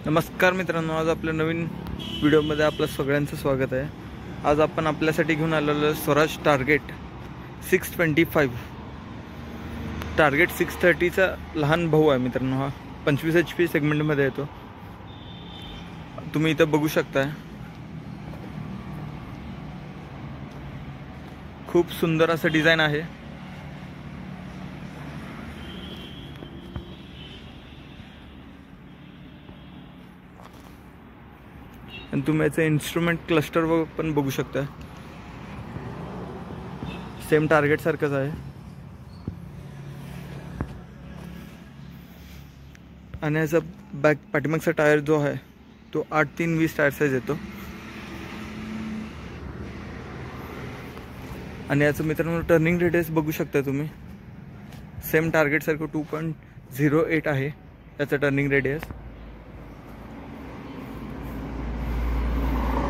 नमस्कार मित्रांनो, आज आपल्या नवीन व्हिडिओमध्ये आपलं सगळ्यांचं स्वागत आहे। आज आपण आपल्यासाठी घेऊन आलेलो स्वराज टार्गेट 625 टार्गेट 630चा लहान भाऊ आहे मित्रांनो। हा 25 HP सेगमेंटमध्ये येतो। तुम्ही इथं बघू शकता, खूप सुंदर असं डिझाइन आहे। आणि तुम्ही याचं इन्स्ट्रुमेंट क्लस्टर पण बघू शकता, सेम टार्गेट सारखंच आहे। आणि याचा बॅक पाठीमागचा टायर जो आहे तो 8-3-20 टायर साइज येतो। आणि याचं मित्रांनो टर्निंग रेडियस बघू शकता तुम्ही, सेम टार्गेट सारखं 2.08 आहे याचं टर्निंग रेडियस।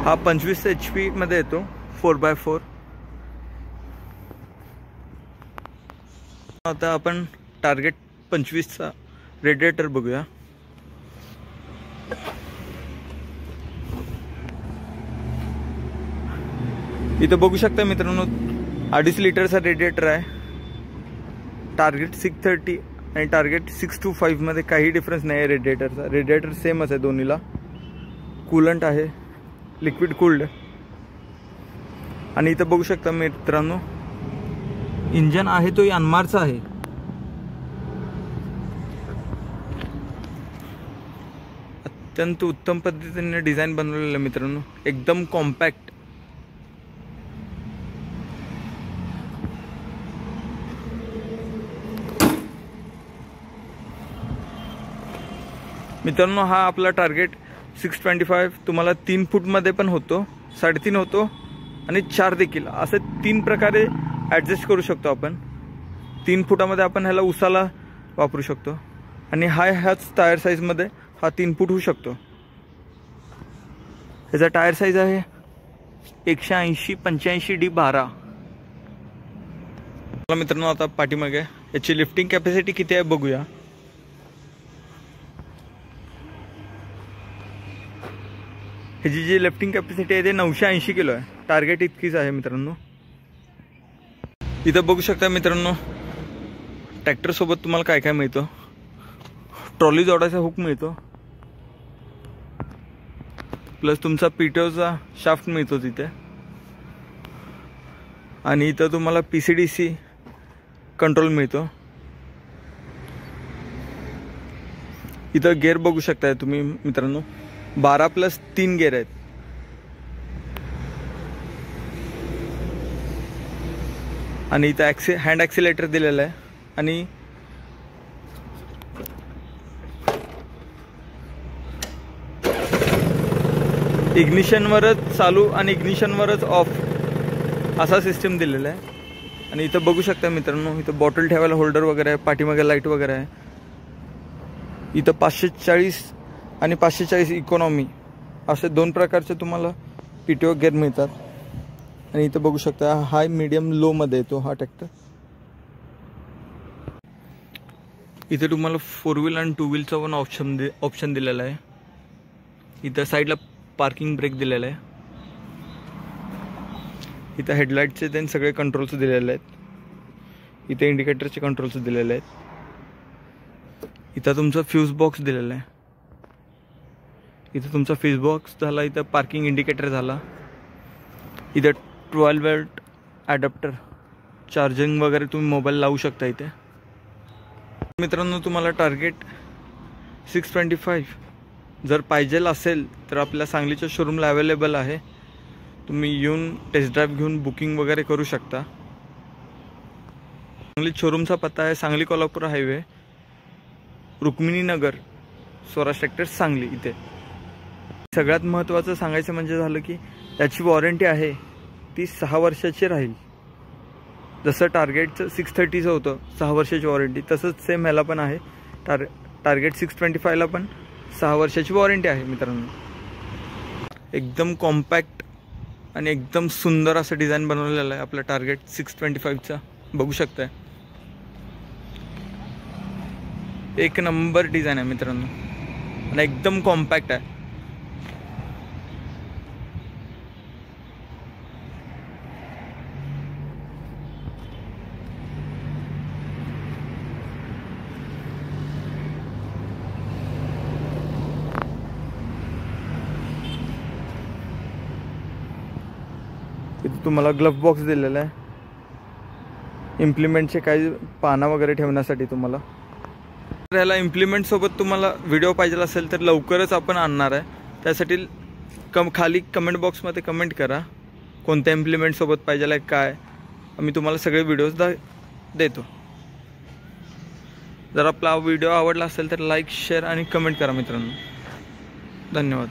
हा 25 HP मध्ये येतो, 4x4। आता आपण टार्गेट 25चा रेडिएटर बघूया। इथं बघू शकता मित्रांनो 2.5 लिटरचा रेडिएटर आहे। टार्गेट 630 आणि टार्गेट 625 मध्ये काही डिफरन्स नाही आहे रेडिएटरचा। रेडिएटर सेमच आहे दोन्हीला। कूलंट आहे, लिक्विड कूल्ड। आणि इथं बघू शकता मित्रांनो इंजन आहे तो यानमारचा आहे। अत्यंत उत्तम पद्धतीने डिझाइन बनवलेलं आहे मित्रांनो, एकदम कॉम्पॅक्ट। मित्रांनो हा आपला टार्गेट 625 तुम्हाला 3 फूट मध्ये पण होतो, 3.5 होतो आणि 4 देखील, असे 3 प्रकारे ॲडजस्ट करू शकतो आपण। 3 फुटामध्ये आपण ह्याला उसाला वापरू शकतो आणि ह्याच टायर साइज मध्ये हा 3 फूट होऊ शकतो। ह्याचा टायर साइज आहे 180-85D12। मित्रांनो आता पाठीमागे याची लिफ्टिंग कॅपॅसिटी किती आहे बघूया। ह्याची जी लिफ्टिंग कॅपॅसिटी आहे ते 980 किलो आहे। टार्गेट इतकीच आहे मित्रांनो। इथं बघू शकता मित्रांनो ट्रॅक्टर सोबत तुम्हाला काय काय मिळतं। ट्रॉली जोडायचा हुक मिळतो, प्लस तुमचा पीटीओचा शाफ्ट मिळतो तिथे। आणि इथं तुम्हाला PCDC कंट्रोल मिळतो। इथं गेअर बघू शकताय तुम्ही मित्रांनो, 12+3 गेअर आहेत। आणि इथं हँड ॲक्सिलेटर दिलेला आहे आणि इग्निशनवरच चालू आणि इग्निशनवरच ऑफ असा सिस्टम दिलेला आहे। आणि इथं बघू शकता मित्रांनो इथं बॉटल ठेवायला होल्डर वगैरे आहे, पाठीमागे लाईट वगैरे आहे। इथं 540 आणि 540 इकॉनॉमी असे 2 प्रकारचे तुम्हाला PTO गेअर मिळतात। आणि इथं बघू शकता हाय मीडियम लो मध्ये येतो हा ट्रॅक्टर। इथे तुम्हाला 4 व्हील आणि 2 व्हीलचा पण ऑप्शन दिलेला आहे। इथं साईडला पार्किंग ब्रेक दिलेला आहे। इथं हेडलाईटचे ते सगळे कंट्रोल्स दिलेले आहेत। इथे इंडिकेटरचे कंट्रोल्स दिलेले आहेत। इथं तुमचा फ्यूज बॉक्स दिलेला आहे। इथं तुमचा फ्यूज बॉक्स झाला, इथं पार्किंग इंडिकेटर झाला। इथं 12 वोल्ट ॲडॅप्टर, चार्जिंग वगैरे तुम्ही मोबाईल लावू शकता इथे। मित्रांनो तुम्हाला टार्गेट 625 जर पाहिजेल असेल तर आपल्या सांगलीच्या शोरूमला अवेलेबल आहे। तुम्ही येऊन टेस्ट ड्राईव्ह घेऊन बुकिंग वगैरे करू शकता। सांगली शोरूमचा पत्ता आहे सांगली कोल्हापूर हायवे, रुक्मिणी नगर, स्वराज ट्रॅक्टर सांगली इथे। सगळ्यात महत्त्वाचं सांगायचं म्हणजे झालं की याची वॉरंटी आहे ती 6 वर्षाची राहील। जसं टार्गेटचं 630चं होतं 6 वर्षाची वॉरंटी, तसंच सेम ह्याला पण आहे। टार्गेट 625ला पण 6 वर्षाची वॉरंटी आहे मित्रांनो। एकदम कॉम्पॅक्ट आणि एकदम सुंदर असं डिझाइन बनवलेलं आहे आपलं टार्गेट 625चा, बघू शकताय। एक नंबर डिझाइन आहे मित्रांनो। आणि एकदम कॉम्पॅक्ट आहे. इथे तुम्हाला ग्लव्ह बॉक्स दिलेला आहे, इम्प्लिमेंटचे काही पानं वगैरे ठेवण्यासाठी तुम्हाला. तर ह्याला इम्प्लिमेंटसोबत तुम्हाला व्हिडिओ पाहिजे असेल तर लवकरच आपण आणणार आहे. त्यासाठी खाली कमेंट बॉक्समध्ये कमेंट करा कोणत्या इम्प्लिमेंटसोबत पाहिजे आहे काय, आम्ही तुम्हाला सगळे व्हिडिओज देतो. जर आपला व्हिडिओ आवडला असेल तर लाईक शेअर आणि कमेंट करा मित्रांनो. धन्यवाद.